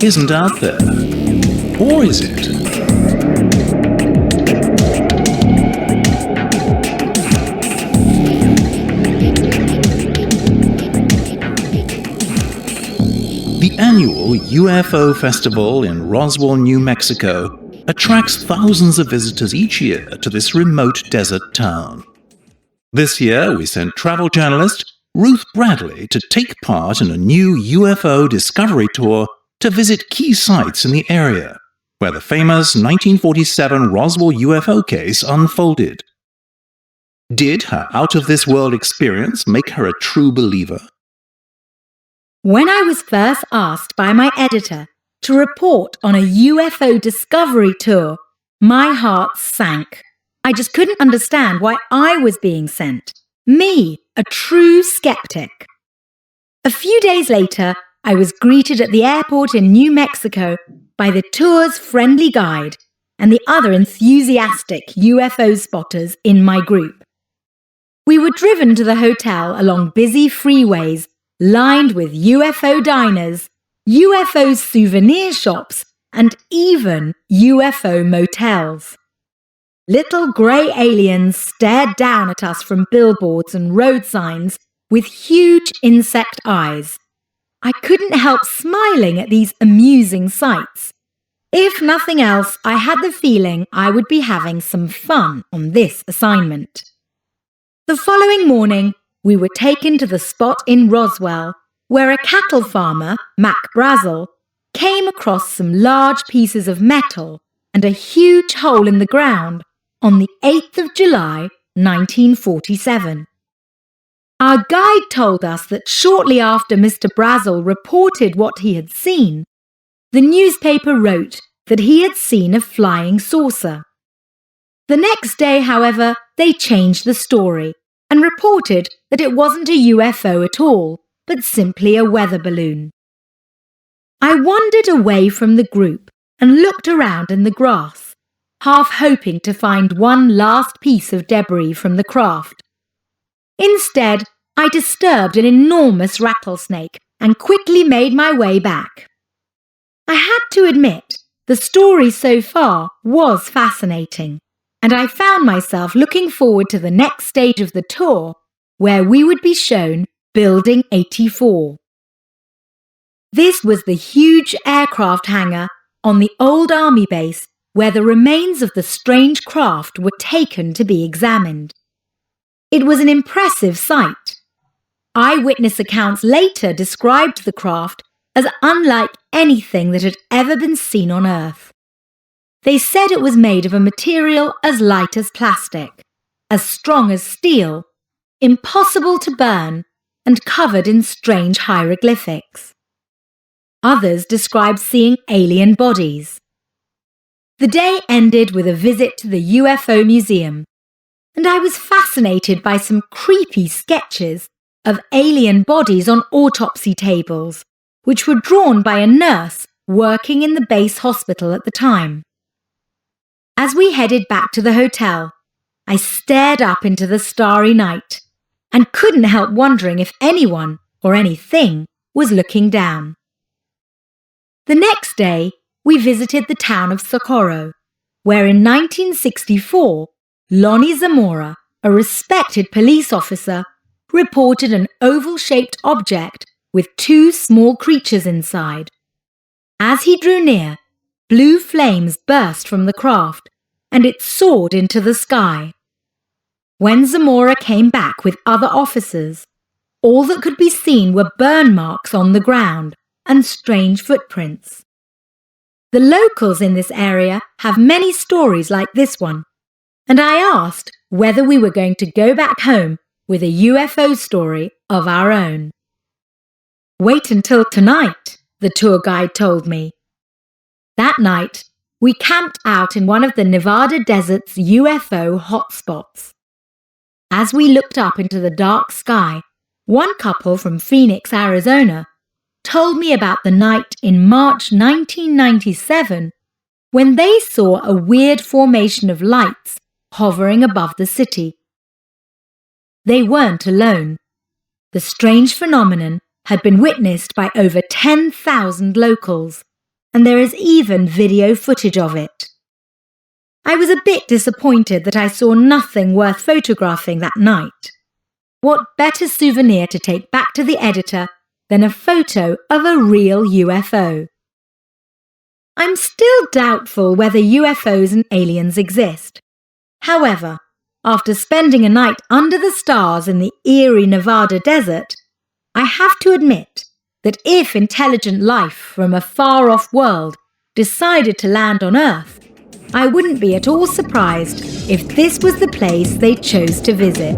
isn't out there. Or is it? The annual UFO Festival in Roswell, New Mexico, attracts thousands of visitors each year to this remote desert town. This year, we sent travel journalist Ruth Bradley to take part in a new UFO discovery tour to visit key sites in the area, where the famous 1947 Roswell UFO case unfolded. Did her out-of-this-world experience make her a true believer? When I was first asked by my editor to report on a UFO discovery tour, my heart sank. I just couldn't understand why I was being sent. Me, a true skeptic. A few days later, I was greeted at the airport in New Mexico by the tour's friendly guide and the other enthusiastic UFO spotters in my group. We were driven to the hotel along busy freeways lined with UFO diners, UFO souvenir shops, and even UFO motels. Little grey aliens stared down at us from billboards and road signs with huge insect eyes. I couldn't help smiling at these amusing sights. If nothing else, I had the feeling I would be having some fun on this assignment. The following morning, we were taken to the spot in Roswell where a cattle farmer, Mac Brazel, came across some large pieces of metal and a huge hole in the ground on the 8th of July, 1947. Our guide told us that shortly after Mr. Brazel reported what he had seen, the newspaper wrote that he had seen a flying saucer. The next day, however, they changed the story and reported that it wasn't a UFO at all, but simply a weather balloon. I wandered away from the group and looked around in the grass, half hoping to find one last piece of debris from the craft. Instead, I disturbed an enormous rattlesnake and quickly made my way back. I had to admit, the story so far was fascinating, and I found myself looking forward to the next stage of the tour, where we would be shown Building 84. This was the huge aircraft hangar on the old army base where the remains of the strange craft were taken to be examined. It was an impressive sight. Eyewitness accounts later described the craft as unlike anything that had ever been seen on Earth. They said it was made of a material as light as plastic, as strong as steel, impossible to burn, and covered in strange hieroglyphics. Others described seeing alien bodies. The day ended with a visit to the UFO Museum, and I was fascinated by some creepy sketches of alien bodies on autopsy tables, which were drawn by a nurse working in the base hospital at the time. As we headed back to the hotel, I stared up into the starry night and couldn't help wondering if anyone or anything was looking down. The next day, we visited the town of Socorro, where in 1964, Lonnie Zamora, a respected police officer, reported an oval-shaped object with two small creatures inside. As he drew near, blue flames burst from the craft, and it soared into the sky. When Zamora came back with other officers, all that could be seen were burn marks on the ground and strange footprints. The locals in this area have many stories like this one, and I asked whether we were going to go back home with a UFO story of our own. "Wait until tonight," the tour guide told me. That night, we camped out in one of the Nevada desert's UFO hotspots. As we looked up into the dark sky, one couple from Phoenix, Arizona, told me about the night in March 1997 when they saw a weird formation of lights hovering above the city. They weren't alone. The strange phenomenon had been witnessed by over 10,000 locals, and there is even video footage of it. I was a bit disappointed that I saw nothing worth photographing that night. What better souvenir to take back to the editor than a photo of a real UFO? I'm still doubtful whether UFOs and aliens exist. However, after spending a night under the stars in the eerie Nevada desert, I have to admit that if intelligent life from a far-off world decided to land on Earth, I wouldn't be at all surprised if this was the place they chose to visit.